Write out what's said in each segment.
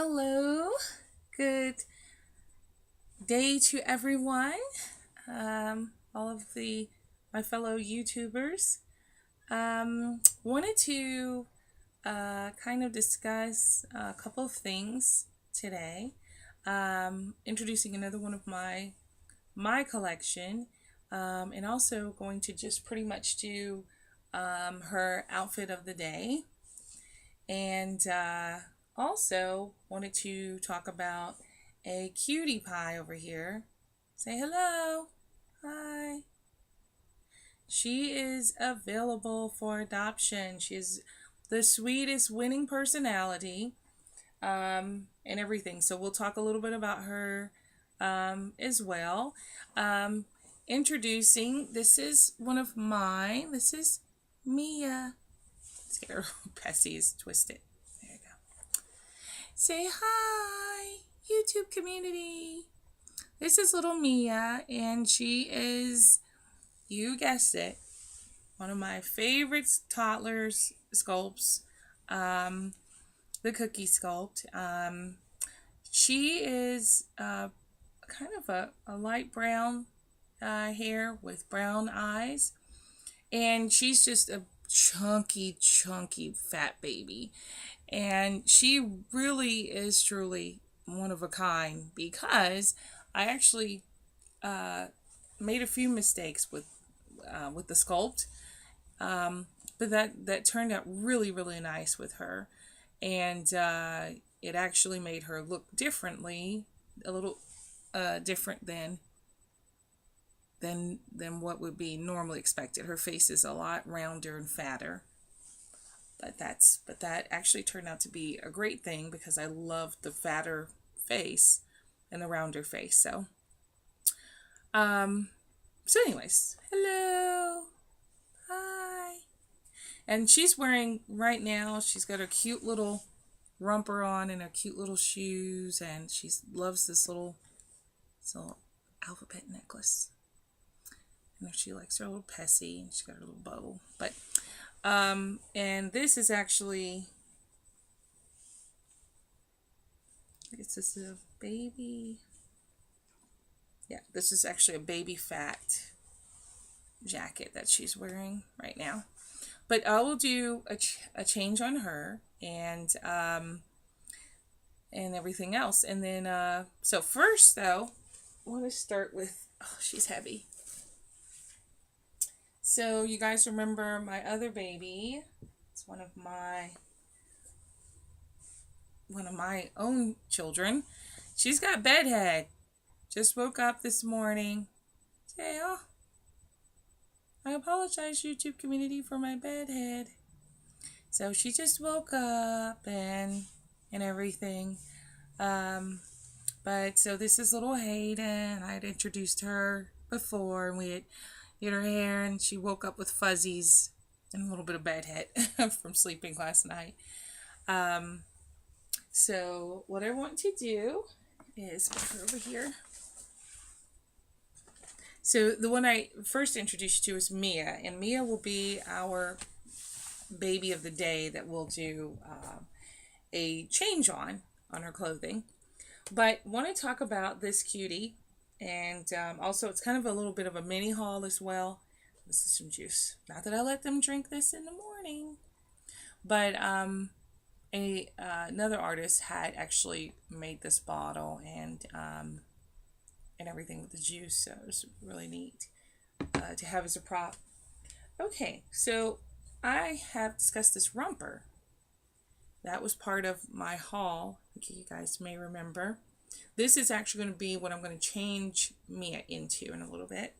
Hello, good day to everyone. All of my fellow YouTubers. Wanted to kind of discuss a couple of things today. Introducing another one of my collection, and also going to just pretty much do her outfit of the day, and also wanted to talk about a cutie pie over here. Say hello. Hi. She is available for adoption. She is the sweetest winning personality, and everything. So we'll talk a little bit about her as well. Introducing, this is one of mine. This is Mia. Let's get her Pessy twisted. There you go. Say hi, YouTube community. This is little Mia, and she is, you guessed it, one of my favorite toddlers sculpts, the cookie sculpt. She is kind of a light brown hair with brown eyes, and she's just a chunky fat baby, and she really is truly one of a kind, because I actually made a few mistakes with the sculpt, but that turned out really nice with her, and it actually made her look differently, a little different than what would be normally expected. Her face is a lot rounder and fatter, but that actually turned out to be a great thing, because I love the fatter face and the rounder face. So anyways, hello, hi. And she's wearing, right now, she's got her cute little romper on and her cute little shoes, and she loves this little alphabet necklace. And she likes her little Pessy, and she's got her little bow. But and this is actually, I guess this is a baby. Yeah, this is actually a baby fat jacket that she's wearing right now. But I will do a change on her, and everything else. And then so first though, I want to start with, oh, she's heavy. So you guys remember my other baby? It's one of my own children. She's got bedhead. Just woke up this morning. Say, oh, I apologize, YouTube community, for my bedhead. So she just woke up and everything. But so this is little Hayden. I had introduced her before, and we had did her hair, and she woke up with fuzzies and a little bit of bedhead from sleeping last night. So what I want to do is put her over here. So the one I first introduced you to is Mia, and Mia will be our baby of the day that we'll do a change on her clothing. But want to talk about this cutie, and also it's kind of a little bit of a mini haul as well. This is some juice. Not that I let them drink this in the morning, but another artist had actually made this bottle and everything with the juice, so it was really neat to have as a prop. Okay, so I have discussed this romper. That was part of my haul. I think you guys may remember. This is actually going to be what I'm going to change Mia into in a little bit.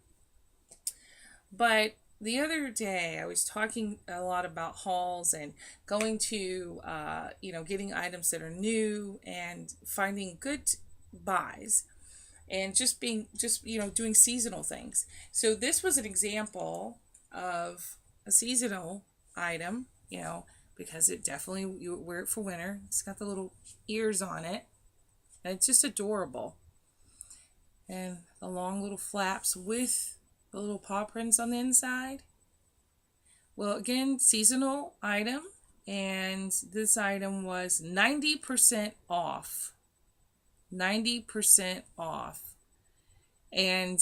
But the other day I was talking a lot about hauls and going to, getting items that are new and finding good buys, and just doing seasonal things. So this was an example of a seasonal item, because it definitely, you wear it for winter. It's got the little ears on it, and it's just adorable. And the long little flaps with the little paw prints on the inside. Well, again, seasonal item, And this item was 90% off. 90% off. And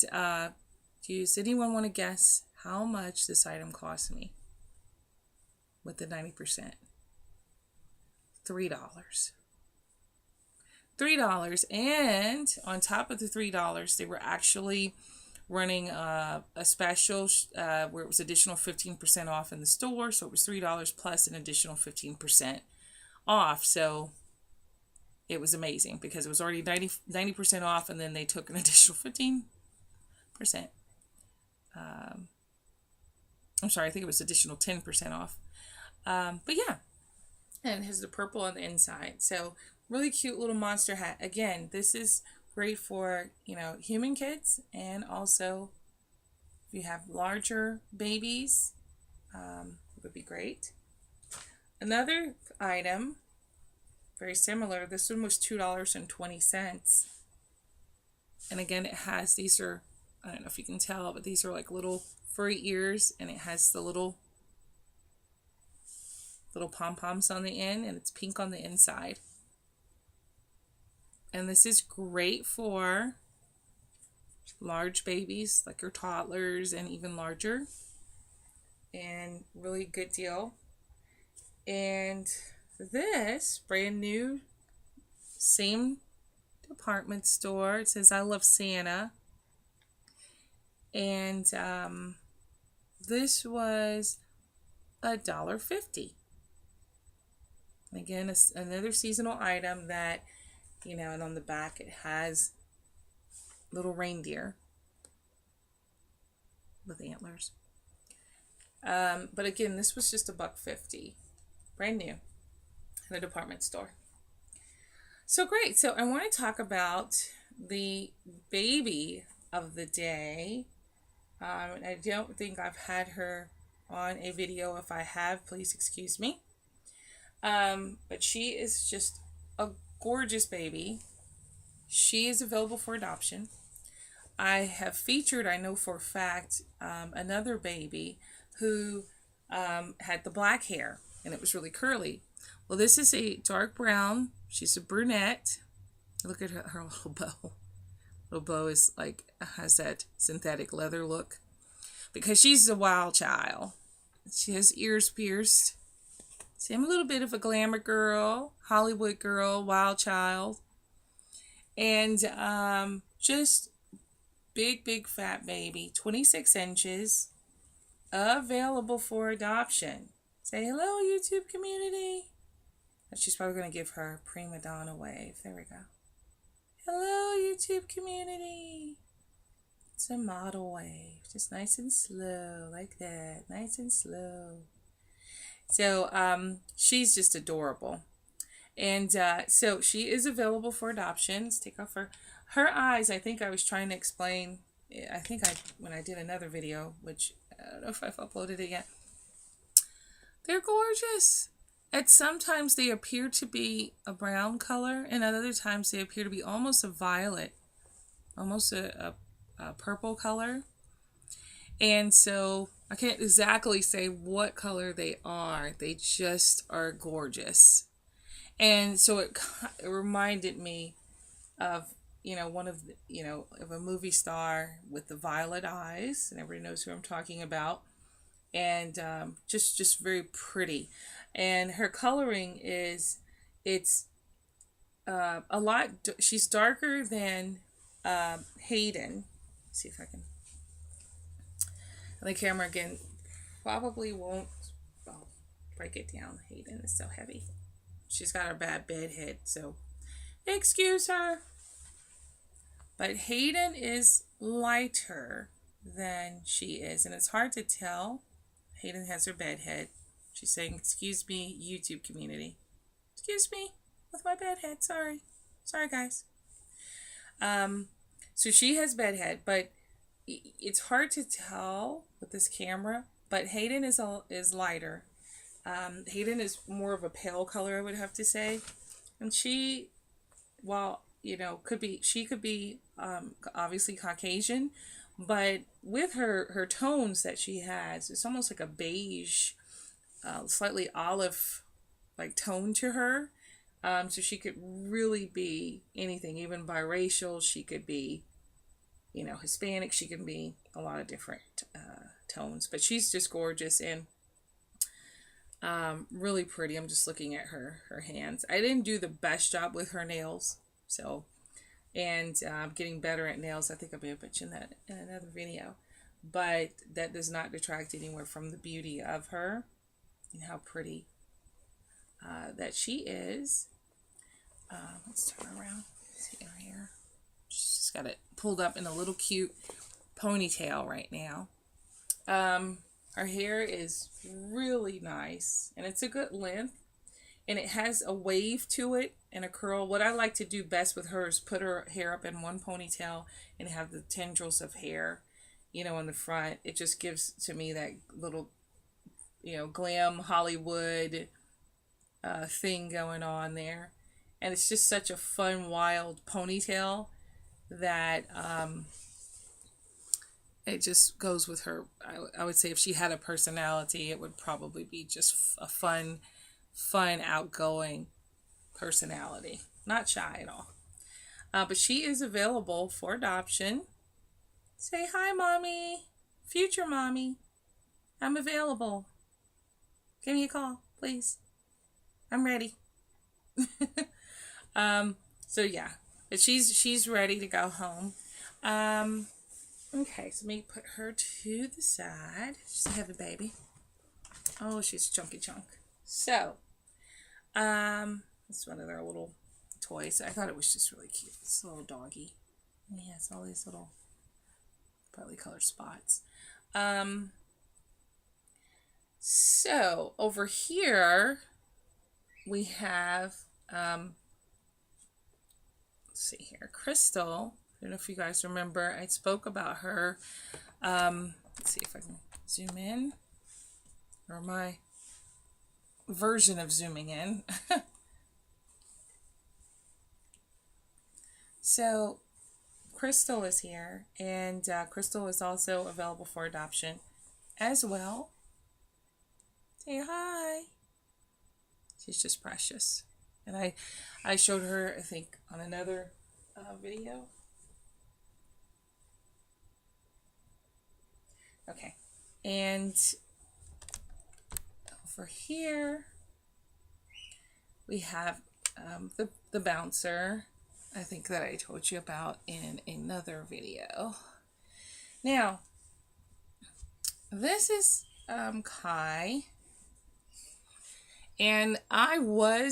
does anyone want to guess how much this item cost me with the 90%? $3. $3. And on top of the $3, they were actually running a special where it was additional 15% off in the store. So it was $3 plus an additional 15% off. So it was amazing because it was already 90% off, and then they took an additional 15%. I'm sorry, I think it was additional 10% off. But yeah, and it has the purple on the inside. So really cute little monster hat. Again, this is great for, human kids, and also if you have larger babies, it would be great. Another item, very similar. This one was $2.20. And again, it has, these are, I don't know if you can tell, but these are like little furry ears, and it has the little pom-poms on the end, and it's pink on the inside. And this is great for large babies, like your toddlers and even larger. And really good deal. And this, brand new, same department store. It says, I love Santa. And this was $1.50. Again, another seasonal item that, and on the back it has little reindeer with antlers. But again, this was just $1.50. Brand new at a department store. So great. So I want to talk about the baby of the day. I don't think I've had her on a video. If I have, please excuse me. But she is just a gorgeous baby. She is available for adoption. I have featured, I know for a fact, another baby who had the black hair, and it was really curly. Well, this is a dark brown. She's a brunette. Look at her little bow. Little bow is like, has that synthetic leather look, because she's a wild child. She has ears pierced. See, I'm a little bit of a glamour girl, Hollywood girl, wild child. And just big fat baby, 26 inches, available for adoption. Say hello, YouTube community. And she's probably going to give her a prima donna wave. There we go. Hello, YouTube community. It's a model wave, just nice and slow, like that, nice and slow. So she's just adorable. And so she is available for adoption. Let's take off her eyes. I think I was trying to explain, when I did another video, which I don't know if I've uploaded it yet. They're gorgeous. And sometimes they appear to be a brown color, and at other times they appear to be almost a violet, almost a purple color. And so I can't exactly say what color they are. They just are gorgeous. And so it reminded me of, one of the, of a movie star with the violet eyes, and everybody knows who I'm talking about. And just very pretty. And her coloring is, it's a lot, she's darker than Hayden. Let's see if I can. The camera again probably won't break it down. Hayden is so heavy. She's got a bad bed head, so excuse her. But Hayden is lighter than she is, and it's hard to tell. Hayden has her bed head. She's saying, excuse me, YouTube community. Excuse me with my bed head. Sorry, guys. So she has bed head, but it's hard to tell with this camera. But Hayden is lighter. Hayden is more of a pale color, I would have to say. And she, while she could be obviously Caucasian, but with her tones that she has, it's almost like a beige, slightly olive like tone to her. So she could really be anything, even biracial. She could be, you know, Hispanic. She can be a lot of different tones. But she's just gorgeous and really pretty. I'm just looking at her hands. I didn't do the best job with her nails, so and getting better at nails. I think I'll be able to mention that in another video. But that does not detract anywhere from the beauty of her and how pretty that she is. Let's turn around. See her hair. She's got it pulled up in a little cute ponytail right now. Her hair is really nice and it's a good length and it has a wave to it and a curl. What I like to do best with her is put her hair up in one ponytail and have the tendrils of hair, you know, in the front. It just gives to me that little, you know, glam Hollywood thing going on there. And it's just such a fun, wild ponytail that it just goes with her. I would say if she had a personality, it would probably be just a fun, outgoing personality. Not shy at all. But she is available for adoption. Say hi, Mommy. Future Mommy. I'm available. Give me a call, please. I'm ready. So yeah, but she's ready to go home. Okay, so let me put her to the side. She's a heavy baby. Oh, she's a chunky chunk. So, it's one of their little toys. I thought it was just really cute. It's a little doggy. And he has all these little brightly colored spots. So over here we have let's see here, Crystal. I don't know if you guys remember, I spoke about her. Let's see if I can zoom in, or my version of zooming in. So Crystal is here, and Crystal is also available for adoption as well. Say hi. She's just precious. And I showed her, I think, on another video. Okay. And over here, we have the bouncer, I think, that I told you about in another video. Now, this is Kai. And I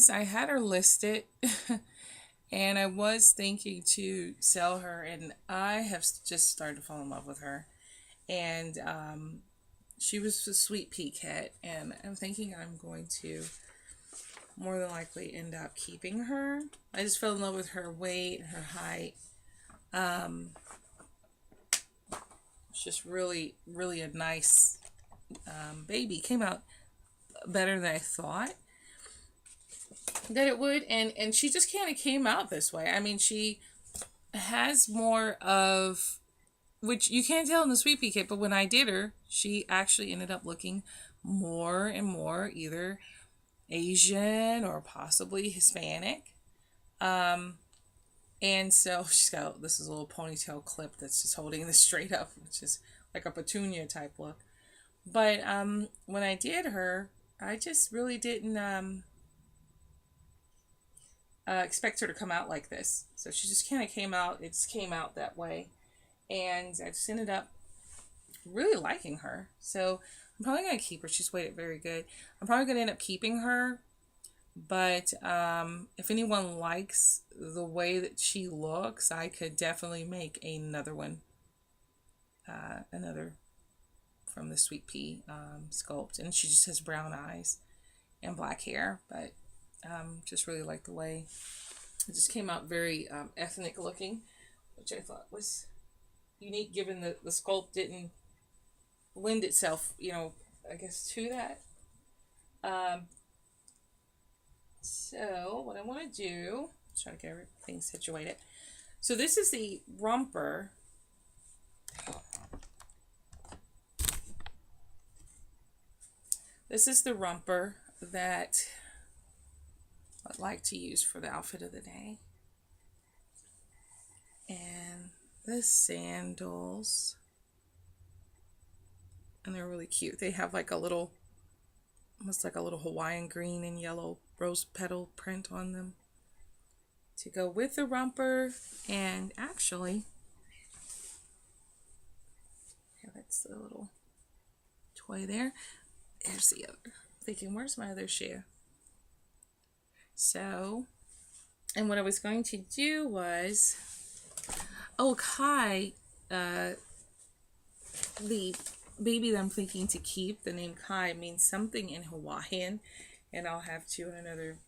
had her listed and I was thinking to sell her, and I have just started to fall in love with her. And she was a sweet pea cat, and I'm thinking I'm going to more than likely end up keeping her. I just fell in love with her weight, her height. It's just really, really a nice baby. Came out better than I thought that it would, and she just kind of came out this way. I mean, she has more of, which you can't tell in the Sweet Pea Kit, but when I did her, she actually ended up looking more and more either Asian or possibly Hispanic. And so she's got, this is a little ponytail clip that's just holding this straight up, which is like a petunia type look. But when I did her, I just really didn't expect her to come out like this. So she just kind of came out, it just came out that way. And I just ended up really liking her. So I'm probably going to keep her. She's weighted very good. I'm probably going to end up keeping her. But if anyone likes the way that she looks, I could definitely make another one. Another from the Sweet Pea sculpt. And she just has brown eyes and black hair. But just really like the way it just came out very ethnic looking, which I thought was unique given that the sculpt didn't lend itself, you know, I guess to that. So what I want to do, try to get everything situated. So this is the romper. This is the romper that I'd like to use for the outfit of the day. And the sandals. And they're really cute. They have like a little, almost like a little Hawaiian green and yellow rose petal print on them to go with the romper. And actually, yeah, that's the little toy there. Here's the other. I'm thinking, where's my other shoe? So, and what I was going to do was, oh, Kai, the baby that I'm thinking to keep, the name Kai means something in Hawaiian, and I'll have to in another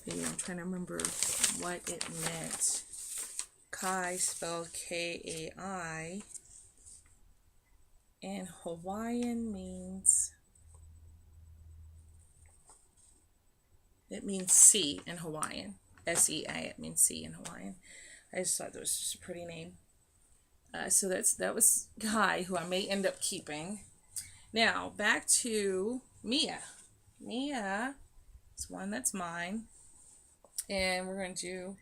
video. I'm trying to remember what it meant. Kai, spelled Kai, and Hawaiian means, it means sea in Hawaiian. S-E-A, it means sea in Hawaiian. I just thought that was just a pretty name. So that was Kai, who I may end up keeping. Now, back to Mia. Mia is one that's mine. And we're going to do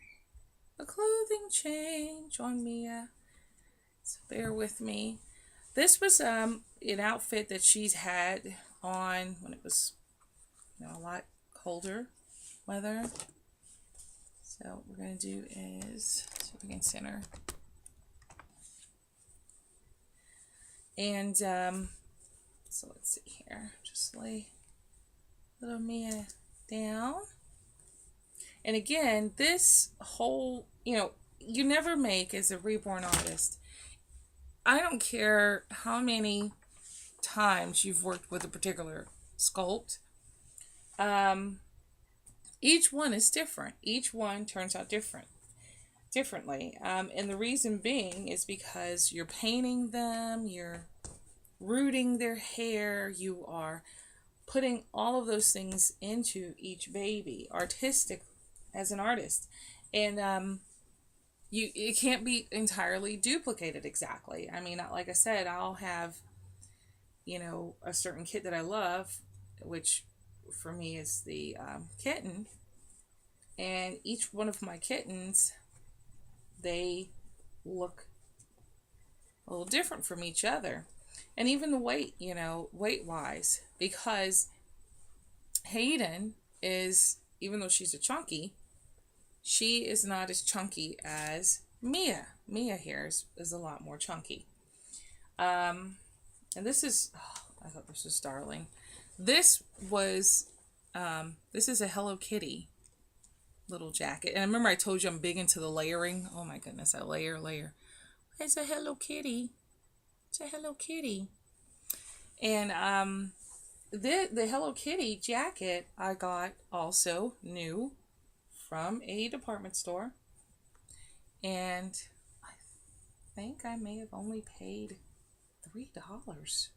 a clothing change on Mia. So bear with me. This was an outfit that she's had on when it was, you know, a lot colder weather. So what we're going to do is, see if we can center. And so let's see here. Just lay little Mia down. And again, this whole, you know, you never make, as a Reborn artist, I don't care how many times you've worked with a particular sculpt. Each one is different. Each one turns out differently. And the reason being is because you're painting them, you're rooting their hair, you are putting all of those things into each baby, artistic as an artist. And it can't be entirely duplicated exactly. I mean, like I said, I'll have, you know, a certain kit that I love, which for me is the kitten. And each one of my kittens, they look a little different from each other. And even the weight, you know, weight-wise. Because Hayden is, even though she's a chunky, she is not as chunky as Mia. Mia here is a lot more chunky. And this is, oh, I thought this was darling. This was, this is a Hello Kitty little jacket. And I remember I told you I'm big into the layering. Oh my goodness, I layer. It's a Hello Kitty. It's a Hello Kitty. And the Hello Kitty jacket I got also new from a department store. And I think I may have only paid $3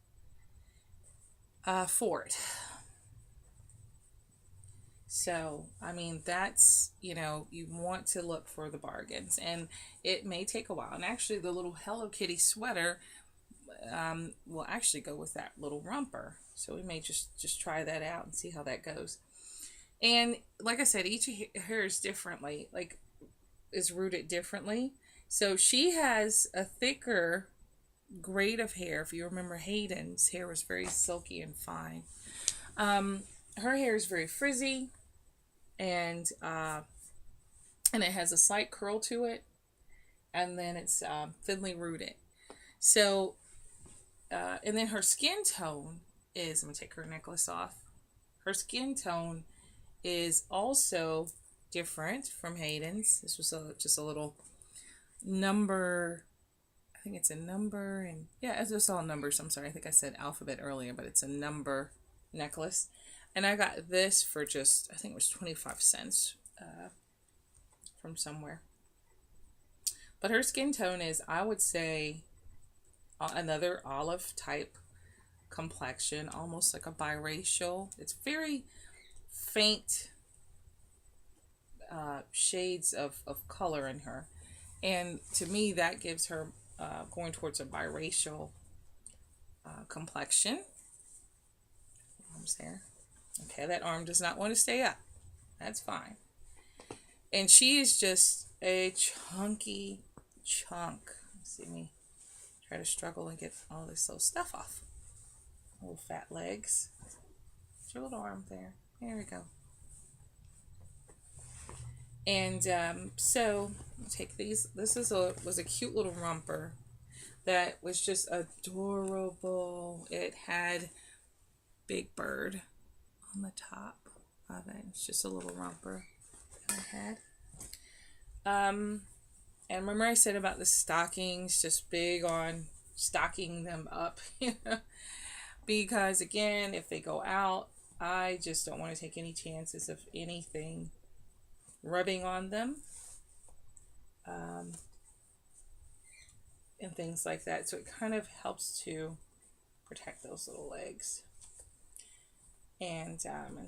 for it. So, I mean, that's, you know, you want to look for the bargains, and it may take a while. And actually, the little Hello Kitty sweater will actually go with that little romper. So we may just try that out and see how that goes. And like I said, each hair is differently, like, is rooted differently. So she has a thicker grade of hair. If you remember, Hayden's hair was very silky and fine. Her hair is very frizzy, and it has a slight curl to it, and then it's thinly rooted. So, and then her skin tone is, I'm gonna take her necklace off. Her skin tone is also different from Hayden's. This was just a little number. I think it's a number, and yeah, it's all numbers. I'm sorry, I think I said alphabet earlier, but it's a number necklace. And I got this for just, I think it was 25 cents from somewhere. But her skin tone is, I would say, another olive type complexion, almost like a biracial. It's very faint shades of color in her. And to me, that gives her going towards a biracial complexion. Almost there. Okay, that arm does not want to stay up. That's fine. And she is just a chunky chunk. See me try to struggle and get all this little stuff off. Little fat legs. Your little arm there. There we go. And so take these. This was a cute little romper that was just adorable. It had Big Bird on the top of it. It's just a little romper that I had. And remember I said about the stockings, just big on stocking them up, because again, if they go out, I just don't want to take any chances of anything rubbing on them, and things like that. So it kind of helps to protect those little legs and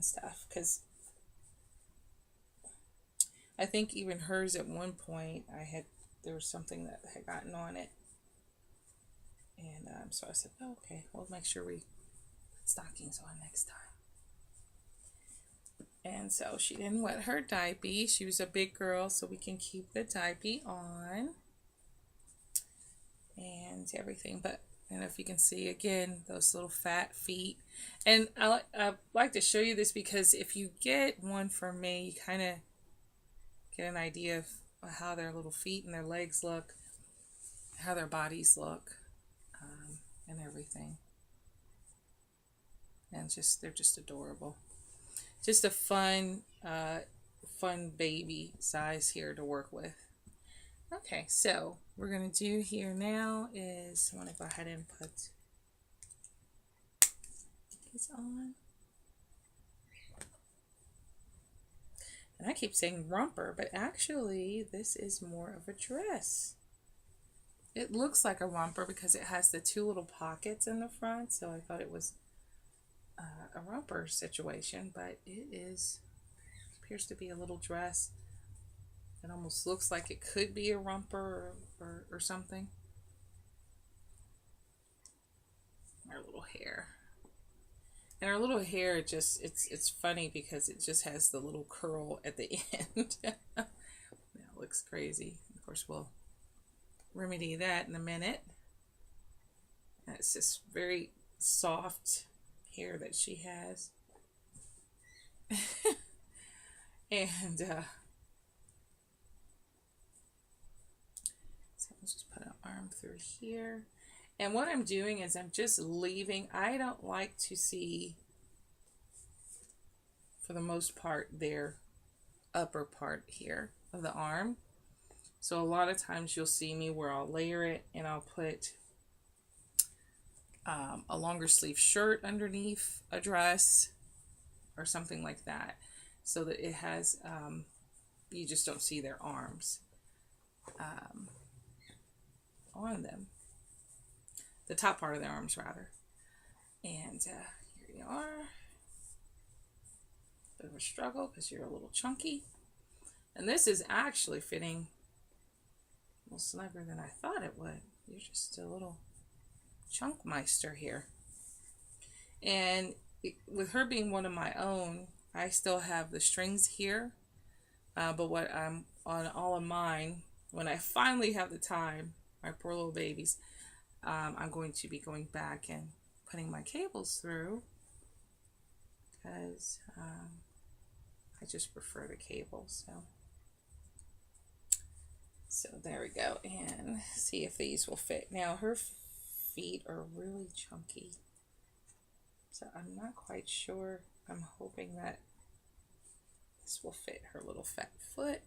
stuff, because I think even hers at one point there was something that had gotten on it, and so I said, oh, okay, we'll make sure we put stockings on next time. And so she didn't wet her diaper. She was a big girl, so we can keep the diaper on and everything. But and if you can see again those little fat feet, and I like to show you this because if you get one from me, you kind of get an idea of how their little feet and their legs look, how their bodies look, and everything. And they're just adorable. Just a fun baby size here to work with. Okay, so what we're going to do here now is I want to go ahead and put these on. And I keep saying romper, but actually this is more of a dress. It looks like a romper because it has the two little pockets in the front, so I thought it was a romper situation, but it appears to be a little dress. It almost looks like it could be a romper or something. Our little hair. And our little hair it's funny because it just has the little curl at the end. That looks crazy. Of course, we'll remedy that in a minute. And it's just very soft hair that she has. And so let's just put an arm through here. And what I'm doing is I'm just leaving. I don't like to see, for the most part, their upper part here of the arm. So a lot of times you'll see me where I'll layer it and I'll put a longer sleeve shirt underneath a dress or something like that, so that it has, you just don't see their arms on them. The top part of their arms, rather. And here you are. Bit of a struggle because you're a little chunky. And this is actually fitting a little snugger than I thought it would. You're just a little chunk meister here. And with her being one of my own, I still have the strings here. But what I'm on all of mine, when I finally have the time, my poor little babies, I'm going to be going back and putting my cables through because I just prefer the cables. So there we go, and see if these will fit. Now her feet are really chunky, so I'm not quite sure. I'm hoping that this will fit her little fat foot.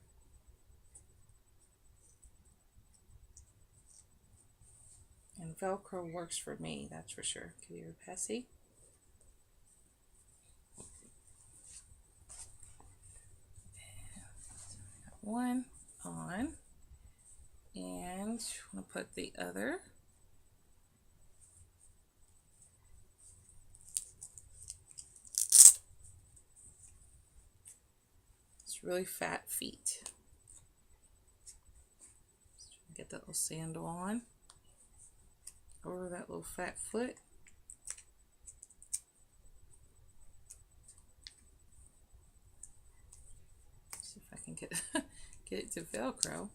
And Velcro works for me, that's for sure. Give you a Pessy. One on, and I'm going to put the other. It's really fat feet. Get that little sandal on over that little fat foot. get get it to Velcro.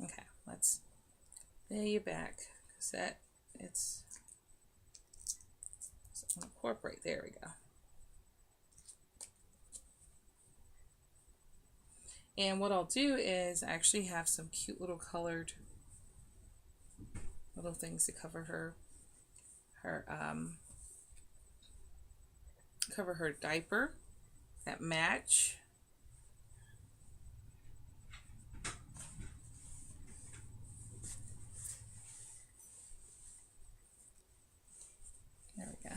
Okay, let's lay you back because it's incorporate. There we go. And what I'll do is actually have some cute little colored little things to cover her cover her diaper that match. There we go.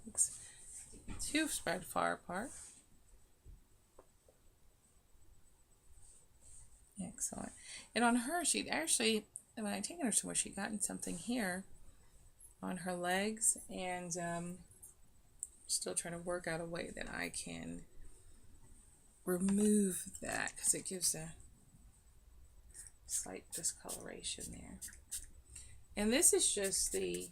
Looks too spread far apart. Excellent. And on her, she'd actually, when I'd taken her somewhere, she'd gotten something here on her legs, and still trying to work out a way that I can remove that because it gives a slight discoloration there. And this is just the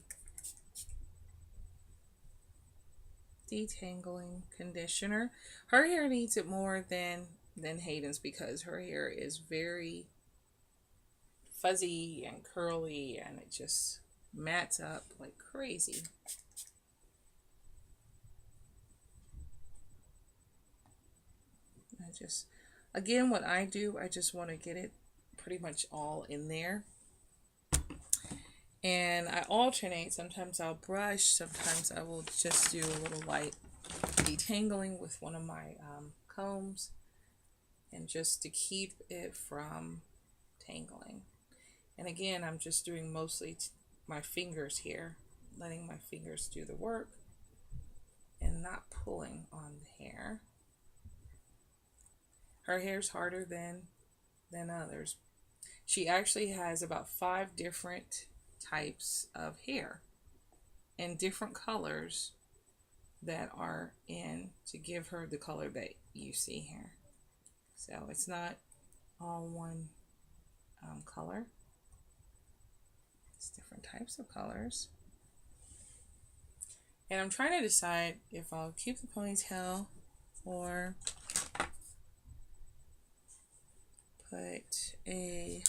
detangling conditioner. Her hair needs it more than Hayden's because her hair is very fuzzy and curly and it just mats up like crazy. I just, again, what I do, I just want to get it pretty much all in there. And I alternate. Sometimes I'll brush, sometimes I will just do a little light detangling with one of my combs, and just to keep it from tangling. And again, I'm just doing mostly my fingers here, letting my fingers do the work and not pulling on the hair. Her hair's harder than others. She actually has about 5 different types of hair and different colors that are in to give her the color that you see here. So it's not all one color. It's different types of colors. And I'm trying to decide if I'll keep the ponytail or put another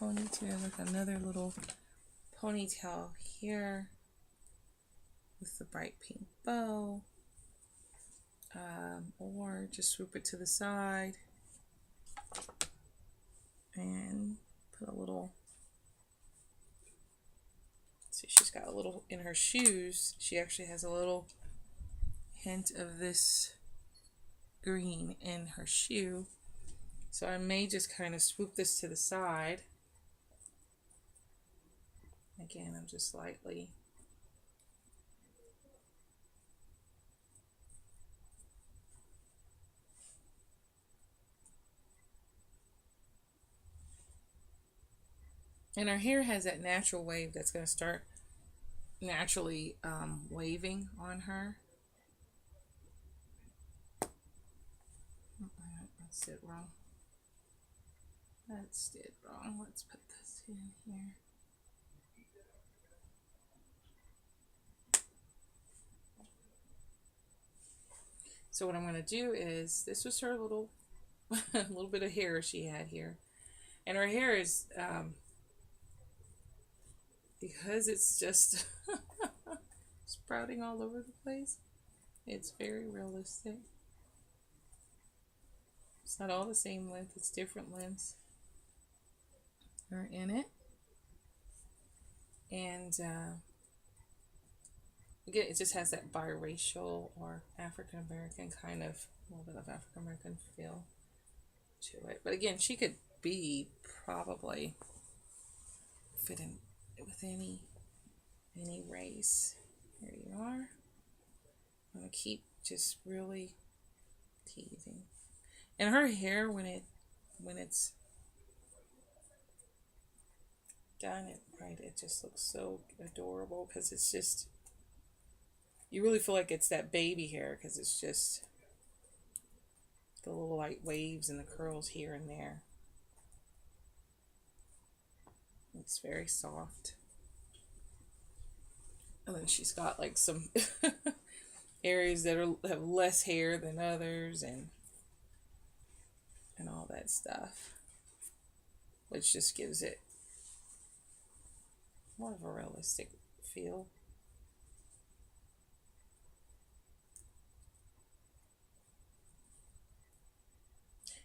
ponytail, like another little ponytail here with the bright pink bow, or just swoop it to the side and put a little, see, she's got a little in her shoes. She actually has a little hint of this green in her shoe. So I may just kind of swoop this to the side. Again, I'm just lightly and her hair has that natural wave that's going to start naturally waving on her. That's it wrong. That's it wrong. Let's put this in here. So what I'm going to do is, this was her little little bit of hair she had here, and her hair is because it's just sprouting all over the place, it's very realistic. It's not all the same length, it's different lengths are in it. And again, it just has that biracial or African American kind of, a little bit of African American feel to it. But again, she could be probably fit in with any race. Here you are. I'm gonna keep just really teasing. And her hair, when it's done it right, it just looks so adorable because it's just, you really feel like it's that baby hair because it's just the little light waves and the curls here and there. It's very soft. And then she's got like some areas that have less hair than others, and all that stuff, which just gives it more of a realistic feel.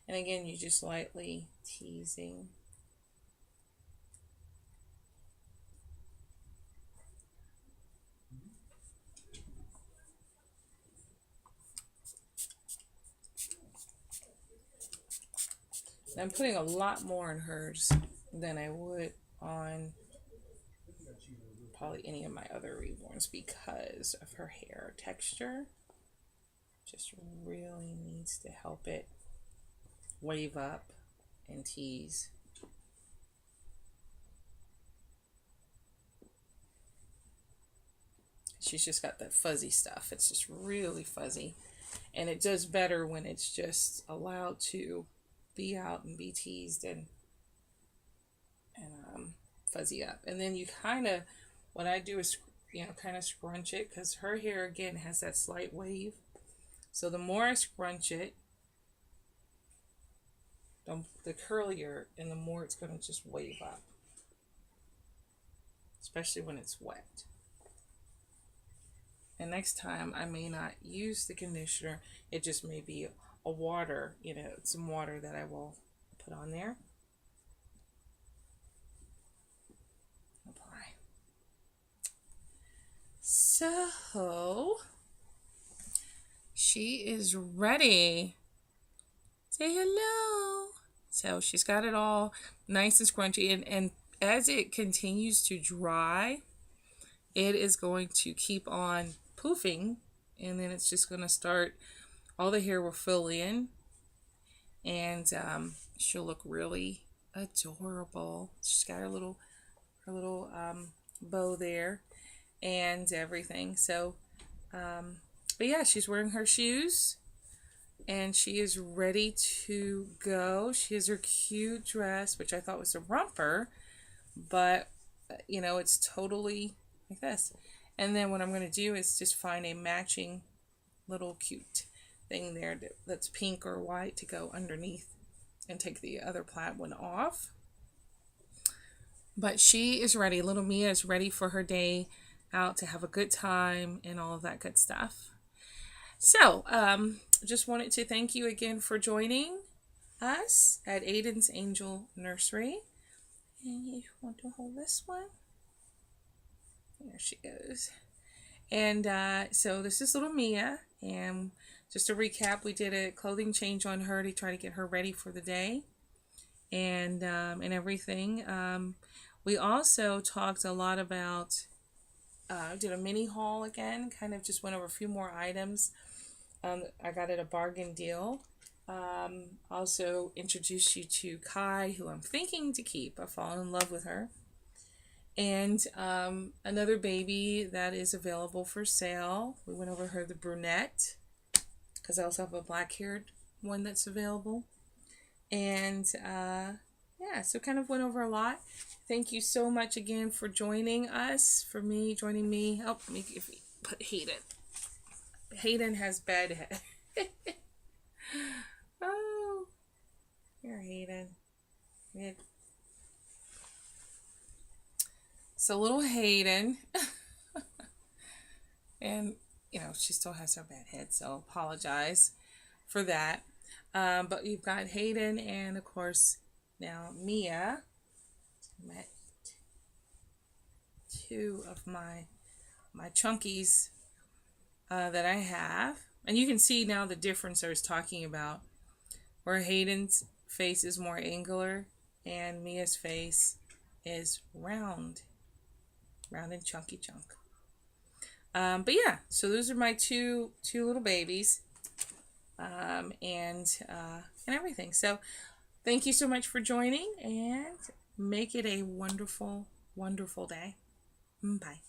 And again, you're just lightly teasing. And I'm putting a lot more in hers than I would on probably any of my other Reborns because of her hair texture. Just really needs to help it wave up and tease. She's just got that fuzzy stuff. It's just really fuzzy. And it does better when it's just allowed to be out and be teased and fuzzy up. And then you kind of, what I do is, kind of scrunch it, because her hair again has that slight wave. So the more I scrunch it, the curlier and the more it's going to just wave up, especially when it's wet. And next time I may not use the conditioner. It just may be a water, some water that I will put on there. Apply. So she is ready. Say hello. So she's got it all nice and scrunchy, and as it continues to dry, it is going to keep on poofing, and then it's just going to start, all the hair will fill in, and she'll look really adorable. She's got her little bow there and everything. So but yeah, she's wearing her shoes and she is ready to go. She has her cute dress, which I thought was a romper, but it's totally like this. And then what I'm going to do is just find a matching little cute thing there that's pink or white to go underneath, and take the other plaid one off. But she is ready. Little Mia is ready for her day out to have a good time and all of that good stuff. So just wanted to thank you again for joining us at Aiden's Angel Nursery. And you want to hold this one? There she goes. And so this is little Mia, and just to recap, we did a clothing change on her to try to get her ready for the day and everything. We also talked a lot about, did a mini haul again, kind of just went over a few more items. I got at a bargain deal. Also introduced you to Kai, who I'm thinking to keep. I've fallen in love with her. And another baby that is available for sale. We went over her, the brunette, because I also have a black-haired one that's available. And yeah, so kind of went over a lot. Thank you so much again for joining us, joining me. Oh, let me put Hayden. Hayden has bad head. Oh, here, Hayden. Good. So little Hayden, and she still has her bad head, so apologize for that. But you've got Hayden, and of course now Mia. Met two of my chunkies that I have, and you can see now the difference I was talking about, where Hayden's face is more angular and Mia's face is round and chunky chunk. But yeah, so those are my two little babies, and everything. So thank you so much for joining, and make it a wonderful, wonderful day. Bye.